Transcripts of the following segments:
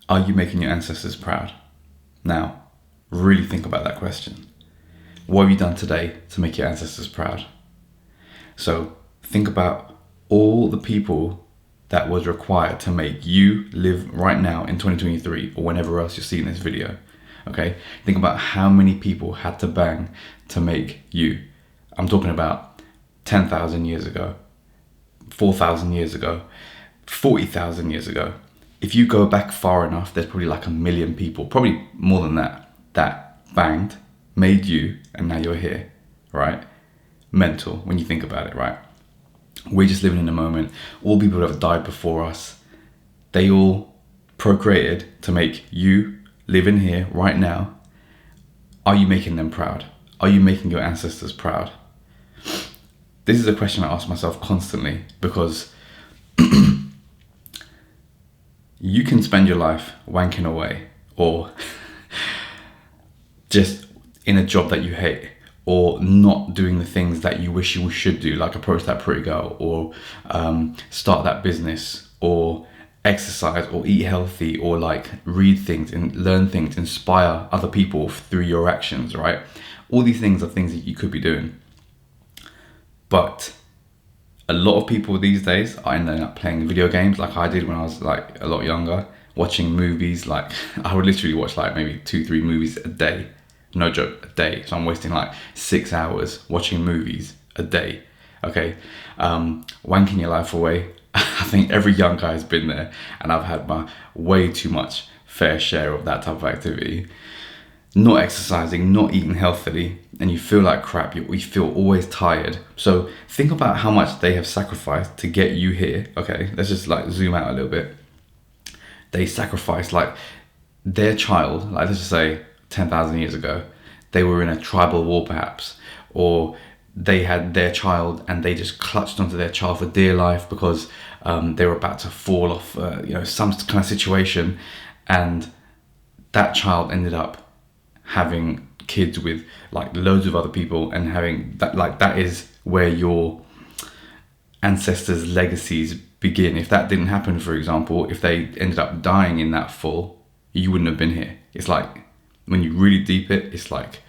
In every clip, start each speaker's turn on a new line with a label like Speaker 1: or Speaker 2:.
Speaker 1: Are you making your ancestors proud? Now, really think about that question. What have you done today to make your ancestors proud? So think about all the people that was required to make you live right now in 2023 or whenever else you're seeing this video. Okay, think about how many people had to bang to make you. I'm talking about 10,000 years ago, 4,000 years ago, 40,000 years ago. If you go back far enough, there's probably like 1 million people, probably more than that, that banged, made you, and now you're here, right? Mental when you think about it, right? We're just living in the moment. All people that have died before us, they all procreated to make you live in here right now. Are you making them proud? Are you making your ancestors proud? This is a question I ask myself constantly, because you can spend your life wanking away, or just in a job that you hate, or not doing the things that you wish you should do, like approach that pretty girl, or start that business, or exercise, or eat healthy, or like read things and learn things, inspire other people through your actions, right? All these things are things that you could be doing. But a lot of people these days are ending up playing video games like I did when I was like a lot younger, watching movies. Like I would literally watch like maybe 2-3 movies a day. No joke, a day. So I'm wasting like 6 hours watching movies a day. Okay. Wanking your life away. I think every young guy has been there, and I've had my way too much fair share of that type of activity. Not exercising, not eating healthily, and you feel like crap. You feel always tired. So think about how much they have sacrificed to get you here. Okay, let's just like zoom out a little bit. They sacrificed like their child, like let's just say 10,000 years ago, they were in a tribal war perhaps, or they had their child and they just clutched onto their child for dear life because they were about to fall off, some kind of situation, and that child ended up having kids with like loads of other people, and having that, like that is where your ancestors' legacies begin. If that didn't happen, for example, if they ended up dying in that fall, you wouldn't have been here. It's like, when you really deep it, it's like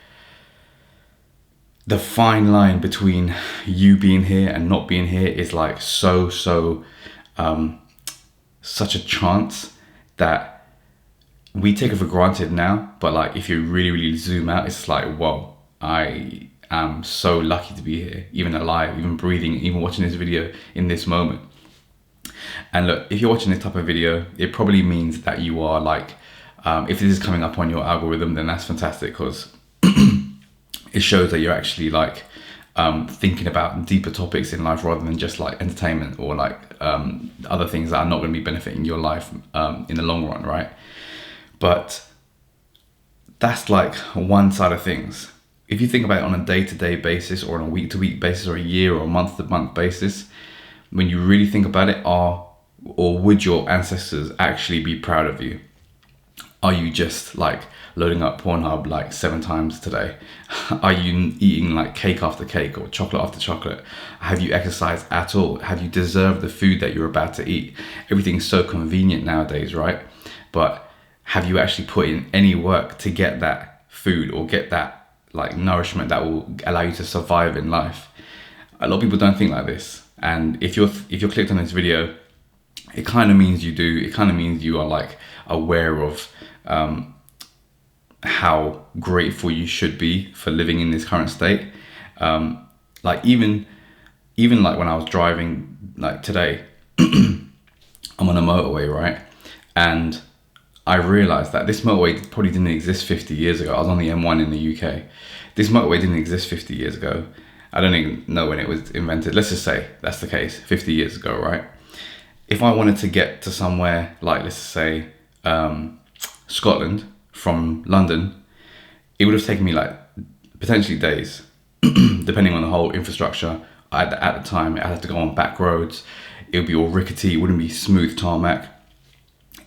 Speaker 1: the fine line between you being here and not being here is like such a chance that we take it for granted now. But like if you really zoom out, it's like, whoa, I am so lucky to be here, even alive, even breathing, even watching this video in this moment. And look, if you're watching this type of video, it probably means that you are like, if this is coming up on your algorithm, then that's fantastic, because it shows that you're actually like thinking about deeper topics in life rather than just like entertainment or like other things that are not going to be benefiting your life in the long run, right? But that's like one side of things. If you think about it on a day-to-day basis, or on a week-to-week basis, or a year or a month-to-month basis, when you really think about it, would your ancestors actually be proud of you? Are you just like loading up Pornhub like 7 times today? Are you eating like cake after cake or chocolate after chocolate? Have you exercised at all? Have you deserved the food that you're about to eat? Everything's so convenient nowadays, right? But have you actually put in any work to get that food or get that like nourishment that will allow you to survive in life? A lot of people don't think like this. And if you're clicked on this video, it kind of means you do. It kind of means you are like aware of how grateful you should be for living in this current state. Like even like when I was driving like today, I'm on a motorway, right? And I realized that this motorway probably didn't exist 50 years ago. I was on the M1 in the UK. This motorway didn't exist 50 years ago. I don't even know when it was invented. Let's just say that's the case, 50 years ago, right? If I wanted to get to somewhere like, let's say, Scotland from London, it would have taken me like potentially days, depending on the whole infrastructure. At the time, I had to go on back roads. It would be all rickety. It wouldn't be smooth tarmac.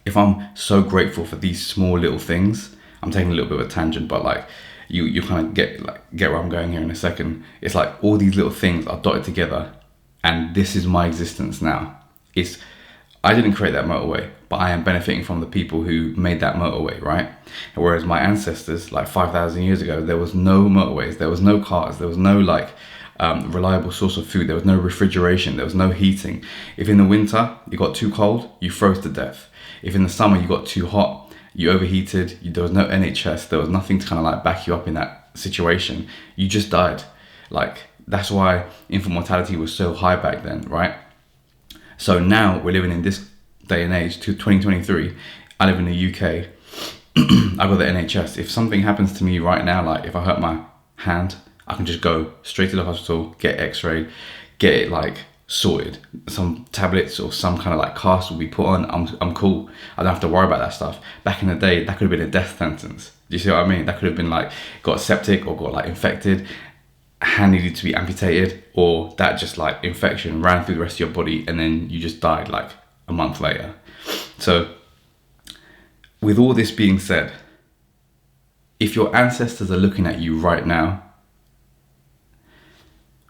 Speaker 1: If I'm so grateful for these small little things, I'm taking a little bit of a tangent, but like you kind of get where I'm going here in a second. It's like all these little things are dotted together, and this is my existence now. I didn't create that motorway, but I am benefiting from the people who made that motorway, right? Whereas my ancestors, like 5,000 years ago, there was no motorways, there was no cars, there was no like reliable source of food, there was no refrigeration, there was no heating. If in the winter you got too cold, you froze to death. If in the summer you got too hot, you overheated, there was no NHS, there was nothing to kind of like back you up in that situation. You just died. Like, that's why infant mortality was so high back then, right? So now we're living in this day and age to 2023. I live in the UK. I got the NHS. If something happens to me right now, like if I hurt my hand, I can just go straight to the hospital, get x-rayed, get it like sorted. Some tablets or some kind of like cast will be put on. I'm cool. I don't have to worry about that stuff. Back in the day, that could have been a death sentence. Do you see what I mean? That could have been like got septic or got like infected, hand needed to be amputated, or that just like infection ran through the rest of your body and then you just died like a month later. So with all this being said, if your ancestors are looking at you right now,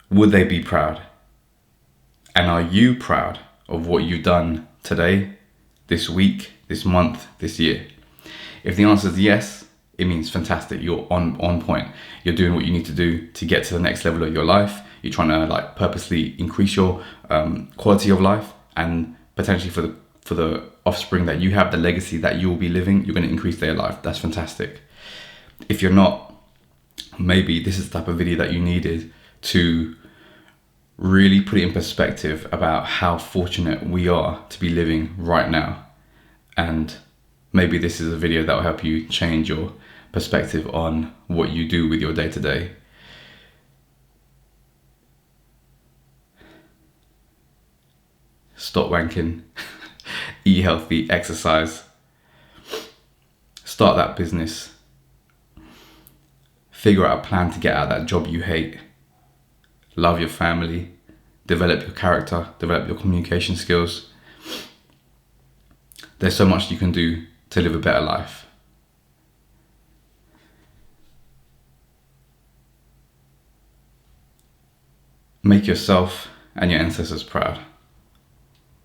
Speaker 1: would they be proud? And are you proud of what you've done today, this week, this month, this year? If the answer is yes, it means fantastic. You're on point. You're doing what you need to do to get to the next level of your life. You're trying to like purposely increase your quality of life, and potentially for the offspring that you have, the legacy that you will be living, you're going to increase their life. That's fantastic. If you're not, maybe this is the type of video that you needed to really put it in perspective about how fortunate we are to be living right now. And maybe this is a video that will help you change your perspective on what you do with your day-to-day. Stop wanking, eat healthy, exercise, start that business, figure out a plan to get out of that job you hate, love your family, develop your character, develop your communication skills. There's so much you can do to live a better life. Make yourself and your ancestors proud.